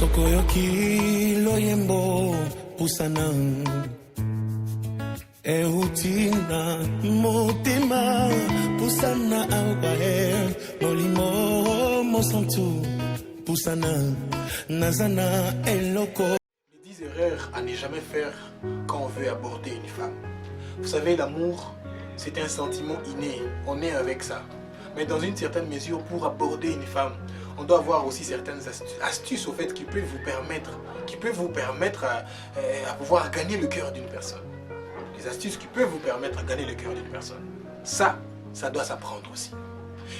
Sokoyoki loyembo pusanang Ehutina motema pusana awae Molimo mosantu pusana nazana eloko. Les 10 erreurs à ne jamais faire quand on veut aborder une femme. Vous savez, l'amour, c'est un sentiment inné, on est avec ça. Mais dans une certaine mesure, pour aborder une femme, on doit avoir aussi certaines astuces au fait qui peuvent vous permettre à pouvoir gagner le cœur d'une personne. Les astuces qui peuvent vous permettre à gagner le cœur d'une personne. Ça doit s'apprendre aussi.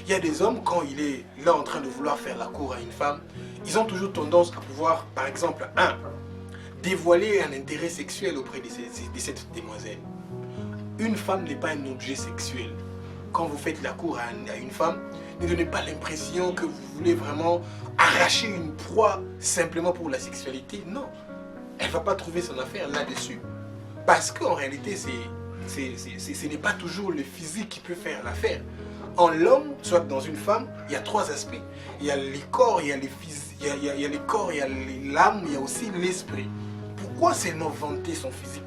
Il y a des hommes, quand il est là en train de vouloir faire la cour à une femme, ils ont toujours tendance à pouvoir, par exemple, dévoiler un intérêt sexuel auprès de cette demoiselle. Une femme n'est pas un objet sexuel. Quand vous faites la cour à une femme, ne donnez pas l'impression que vous voulez vraiment arracher une proie simplement pour la sexualité. Non, elle ne va pas trouver son affaire là-dessus. Parce qu'en réalité, ce n'est pas toujours le physique qui peut faire l'affaire. En l'homme, soit dans une femme, il y a 3 aspects. Il y a les corps, il y a l'âme, il y a aussi l'esprit. Pourquoi seulement vanter son physique?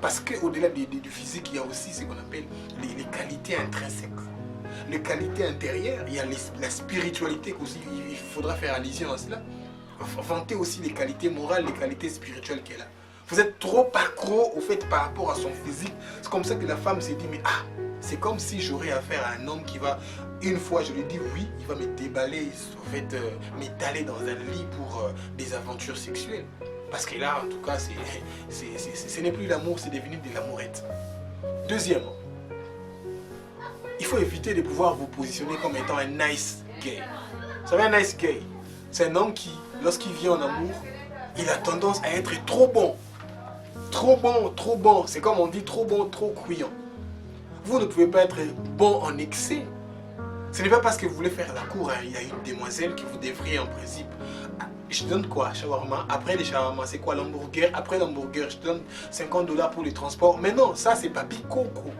Parce qu'au-delà du physique, il y a aussi ce qu'on appelle les qualités intrinsèques. Les qualités intérieures, il y a la spiritualité aussi, il faudra faire allusion à cela. Vanter aussi les qualités morales, les qualités spirituelles qu'elle a. Vous êtes trop accro au fait par rapport à son physique. C'est comme ça que la femme s'est dit, mais c'est comme si j'aurais affaire à un homme qui va, une fois je lui dis oui, il va me déballer, en fait, m'étaler dans un lit pour des aventures sexuelles. Parce que là, en tout cas, ce n'est plus l'amour, c'est devenu de l'amourette. Deuxièmement, il faut éviter de pouvoir vous positionner comme étant un nice gay. Vous savez, un nice gay, c'est un homme qui, lorsqu'il vient en amour, il a tendance à être trop bon. Trop bon, trop bon. C'est comme on dit, trop bon, trop couillant. Vous ne pouvez pas être bon en excès. Ce n'est pas parce que vous voulez faire la cour à une demoiselle que vous devriez en principe. Je te donne quoi? Shawarma. Après les shawarma, c'est quoi l'hamburger? Après l'hamburger, je te donne 50 $ pour les transports. Mais non, ça c'est pas picoco.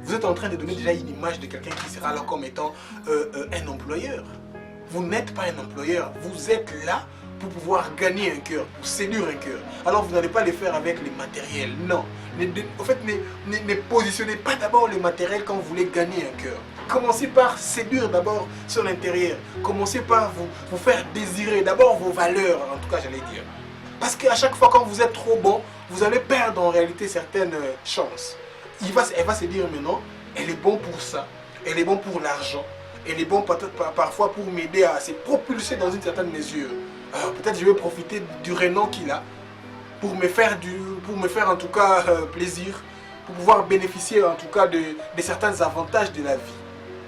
Vous êtes en train de donner déjà une image de quelqu'un qui sera là comme étant un employeur. Vous n'êtes pas un employeur. Vous êtes là pour pouvoir gagner un cœur, pour séduire un cœur. Alors vous n'allez pas le faire avec les matériels. Non. En fait, ne positionnez pas d'abord le matériel quand vous voulez gagner un cœur. Commencez par séduire d'abord son intérieur. Commencez par vous faire désirer d'abord vos valeurs, en tout cas j'allais dire. Parce qu'à chaque fois quand vous êtes trop bon, vous allez perdre en réalité certaines chances. Elle va se dire mais non, elle est bonne pour ça, elle est bonne pour l'argent, elle est bonne parfois pour m'aider à se propulser dans une certaine mesure. Peut-être je vais profiter du renom qu'il a pour me faire en tout cas plaisir, pour pouvoir bénéficier en tout cas de certains avantages de la vie.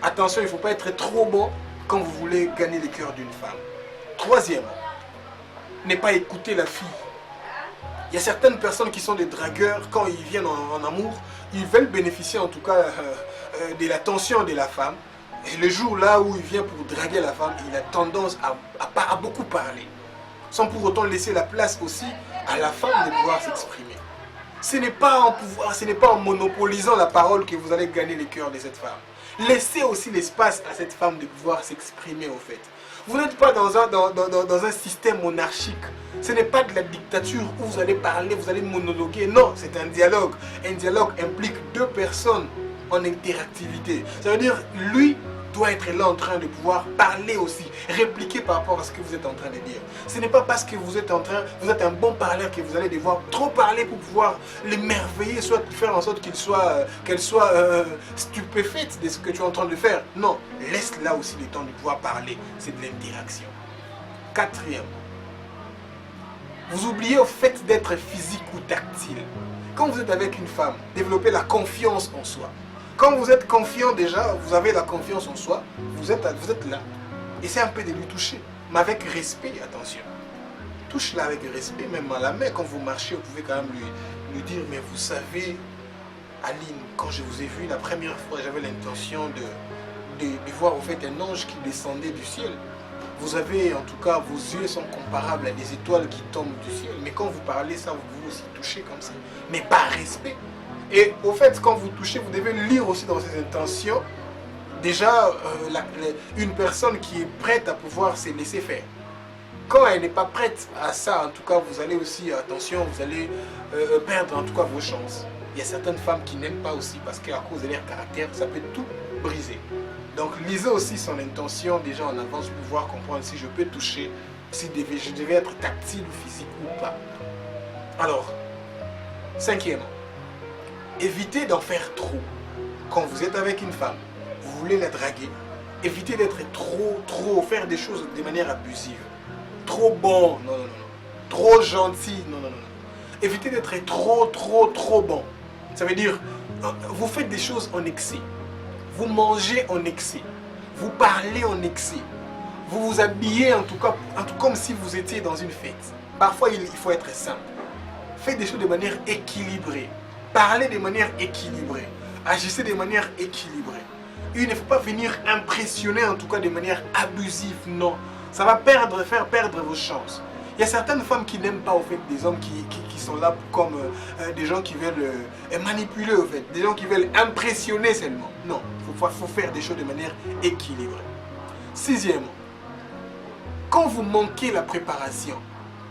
Attention, il ne faut pas être trop bon quand vous voulez gagner le cœur d'une femme. Troisièmement, ne pas écouter la fille. Il y a certaines personnes qui sont des dragueurs, quand ils viennent en amour, ils veulent bénéficier en tout cas de l'attention de la femme. Et le jour là où il vient pour draguer la femme, il a tendance à beaucoup parler. Sans pour autant laisser la place aussi à la femme de pouvoir s'exprimer. Ce n'est pas en monopolisant la parole que vous allez gagner le cœur de cette femme. Laissez aussi l'espace à cette femme de pouvoir s'exprimer au fait. Vous n'êtes pas dans un système monarchique. Ce n'est pas de la dictature où vous allez parler, vous allez monologuer. Non, c'est un dialogue. Un dialogue implique 2 personnes en interactivité. Ça veut dire, lui doit être là en train de pouvoir parler aussi, répliquer par rapport à ce que vous êtes en train de dire. Ce n'est pas parce que vous êtes un bon parleur que vous allez devoir trop parler pour pouvoir l'émerveiller, soit faire en sorte qu'elle soit stupéfaite de ce que tu es en train de faire. Non, laisse là aussi le temps de pouvoir parler. C'est de l'interaction. Quatrième, vous oubliez au fait d'être physique ou tactile. Quand vous êtes avec une femme, développez la confiance en soi. Quand vous êtes confiant déjà, vous avez la confiance en soi, vous êtes là. Essayez un peu de lui toucher, mais avec respect, attention. Touche-la avec respect, même à la main. Quand vous marchez, vous pouvez quand même lui dire, mais vous savez, Aline, quand je vous ai vu la première fois, j'avais l'intention de voir au fait un ange qui descendait du ciel. Vous avez, en tout cas, vos yeux sont comparables à des étoiles qui tombent du ciel. Mais quand vous parlez ça, vous pouvez aussi toucher comme ça, mais par respect. Et au fait, quand vous touchez, vous devez lire aussi dans ses intentions, déjà, une personne qui est prête à pouvoir se laisser faire. quand elle n'est pas prête à ça, en tout cas, vous allez aussi, attention, vous allez perdre en tout cas vos chances. Il y a certaines femmes qui n'aiment pas aussi parce qu'à cause de leur caractère, ça peut tout briser. Donc lisez aussi son intention déjà en avance pour pouvoir comprendre si je peux toucher, si je devais être tactile ou physique ou pas. Alors, cinquièmement, évitez d'en faire trop. Quand vous êtes avec une femme, vous voulez la draguer, évitez d'être trop, faire des choses de manière abusive. Trop bon, non, non, non. Trop gentil, non, non, non. Évitez d'être trop bon. Ça veut dire, vous faites des choses en excès. Vous mangez en excès. Vous parlez en excès. Vous vous habillez en tout cas comme si vous étiez dans une fête. Parfois, il faut être simple. Faites des choses de manière équilibrée. Parlez de manière équilibrée. Agissez de manière équilibrée. Il ne faut pas venir impressionner en tout cas de manière abusive, non. Ça va faire perdre vos chances. Il y a certaines femmes qui n'aiment pas au fait des hommes qui sont là comme des gens qui veulent manipuler au fait, des gens qui veulent impressionner seulement. Non, il faut faire des choses de manière équilibrée. Sixièmement, quand vous manquez la préparation,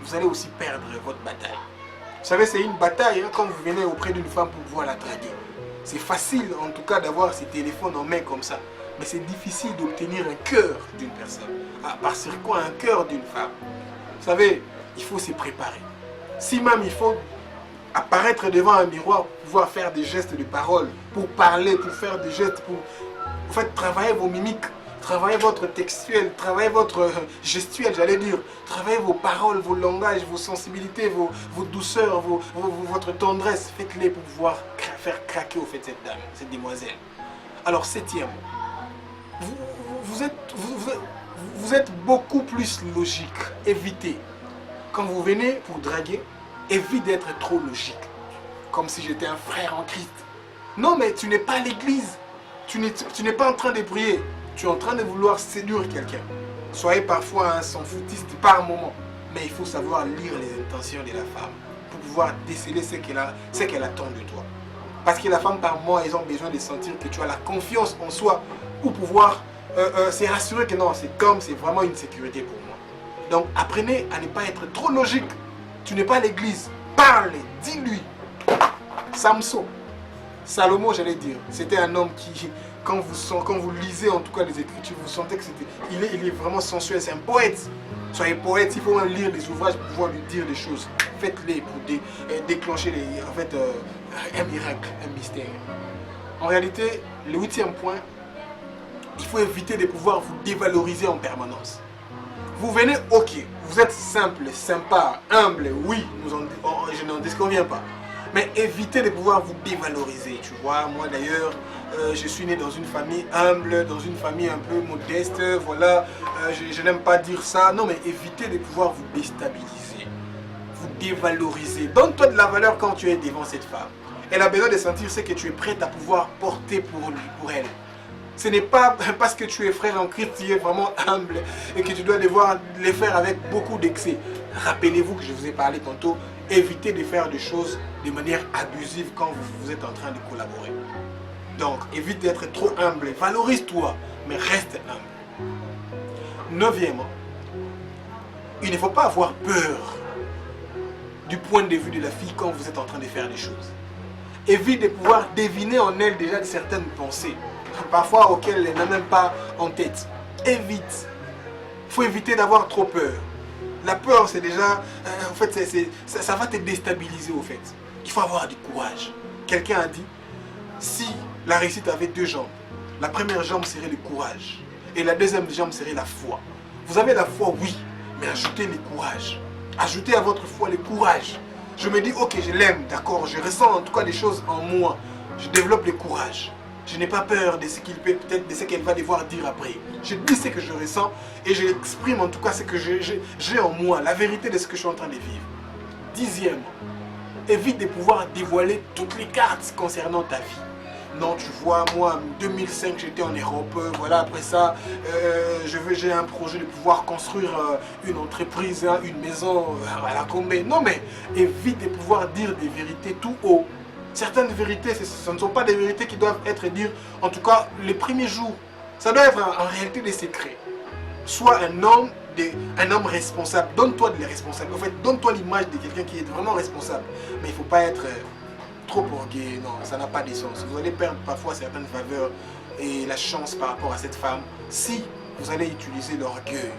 vous allez aussi perdre votre bataille. Vous savez, c'est une bataille quand vous venez auprès d'une femme pour pouvoir la draguer. C'est facile en tout cas d'avoir ces téléphones en main comme ça. Mais c'est difficile d'obtenir un cœur d'une personne. Ah, parce que quoi, un cœur d'une femme? Vous savez, il faut se préparer. Si même il faut apparaître devant un miroir pour pouvoir faire des gestes de parole, pour parler, pour faire des gestes, pour en fait, travailler vos mimiques, travailler votre textuel, travailler votre gestuel, j'allais dire, travailler vos paroles, vos langages, vos sensibilités, vos douceurs, votre tendresse, faites-les pour pouvoir faire craquer au fait cette dame, cette demoiselle. Alors, septième, vous êtes beaucoup plus logique. Évitez. Quand vous venez pour draguer, évite d'être trop logique. Comme si j'étais un frère en Christ. Non, mais tu n'es pas à l'église. Tu n'es pas en train de prier. Tu es en train de vouloir séduire quelqu'un. Soyez parfois un sans foutiste par moment. Mais il faut savoir lire les intentions de la femme pour pouvoir déceler ce qu'elle attend de toi. Parce que la femme, par moment, ils ont besoin de sentir que tu as la confiance en soi pour pouvoir se rassurer que non, c'est vraiment une sécurité pour moi. Donc, apprenez à ne pas être trop logique. Tu n'es pas à l'église. Parle, dis-lui. Samson, Salomon, j'allais dire, c'était un homme qui, quand vous lisez en tout cas les Écritures, vous sentez que il est vraiment sensuel, c'est un poète. Soyez poète, il faut même lire des ouvrages pour pouvoir lui dire des choses. Faites-les pour déclencher un miracle, un mystère. En réalité, le 8e point, il faut éviter de pouvoir vous dévaloriser en permanence. Vous venez, ok, vous êtes simple, sympa, humble, oui, je n'en disconviens pas. Mais évitez de pouvoir vous dévaloriser, tu vois. Moi d'ailleurs, je suis né dans une famille humble, dans une famille un peu modeste, voilà. Je n'aime pas dire ça. Non, mais évitez de pouvoir vous déstabiliser, vous dévaloriser. Donne-toi de la valeur quand tu es devant cette femme. Elle a besoin de sentir ce que tu es prête à pouvoir porter pour lui, pour elle. Ce n'est pas parce que tu es frère en Christ, tu es vraiment humble et que tu dois devoir les faire avec beaucoup d'excès. Rappelez-vous que je vous ai parlé tantôt, évitez de faire des choses de manière abusive quand vous êtes en train de collaborer. Donc, évite d'être trop humble, valorise-toi, mais reste humble. 9e, il ne faut pas avoir peur du point de vue de la fille quand vous êtes en train de faire des choses. Évite de pouvoir deviner en elle déjà certaines pensées, parfois auxquelles elle n'a même pas en tête. Évite. Il faut éviter d'avoir trop peur. La peur, c'est déjà, en fait, ça va te déstabiliser au fait. Il faut avoir du courage. Quelqu'un a dit, si la réussite avait 2 jambes, la première jambe serait le courage et la deuxième jambe serait la foi. Vous avez la foi, oui, mais ajoutez le courage. Ajoutez à votre foi le courage. Je me dis, ok, je l'aime, d'accord, je ressens en tout cas des choses en moi. Je développe le courage. Je n'ai pas peur de ce qu'il peut, peut-être de ce qu'elle va devoir dire après. Je dis ce que je ressens et je exprime en tout cas ce que j'ai en moi, la vérité de ce que je suis en train de vivre. 10e, évite de pouvoir dévoiler toutes les cartes concernant ta vie. Non, tu vois, moi, en 2005, j'étais en Europe. Voilà, après ça, j'ai un projet de pouvoir construire une entreprise, une maison à la Combé. Non, mais évite de pouvoir dire des vérités tout haut. Certaines vérités, ce ne sont pas des vérités qui doivent être dites, en tout cas, les premiers jours. Ça doit être en réalité des secrets. Sois un homme un homme responsable. Donne-toi de les responsables. En fait, donne-toi l'image de quelqu'un qui est vraiment responsable. Mais il ne faut pas être trop orgueilleux. Non, ça n'a pas de sens. Vous allez perdre parfois certaines faveurs et la chance par rapport à cette femme si vous allez utiliser l'orgueil.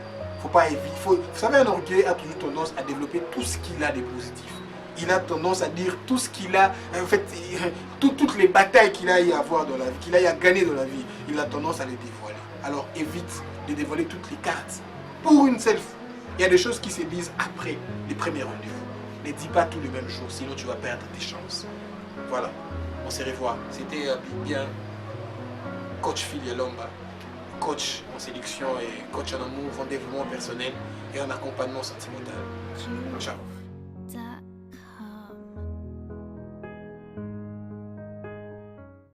Faut pas éviter. Vous savez, un orgueil a toujours tendance à développer tout ce qu'il a de positif. Il a tendance à dire tout ce qu'il a, en fait, toutes les batailles qu'il a eu à avoir dans la vie, qu'il a eu à gagner dans la vie, il a tendance à les dévoiler. Alors évite de dévoiler toutes les cartes pour une seule fois. Il y a des choses qui se disent après les premiers rendez-vous. Ne dis pas tout le même jour, sinon tu vas perdre tes chances. Voilà, on se revoit. C'était bien coach Philia Lomba, coach en séduction et coach en amour, en développement personnel et en accompagnement sentimental. Ciao.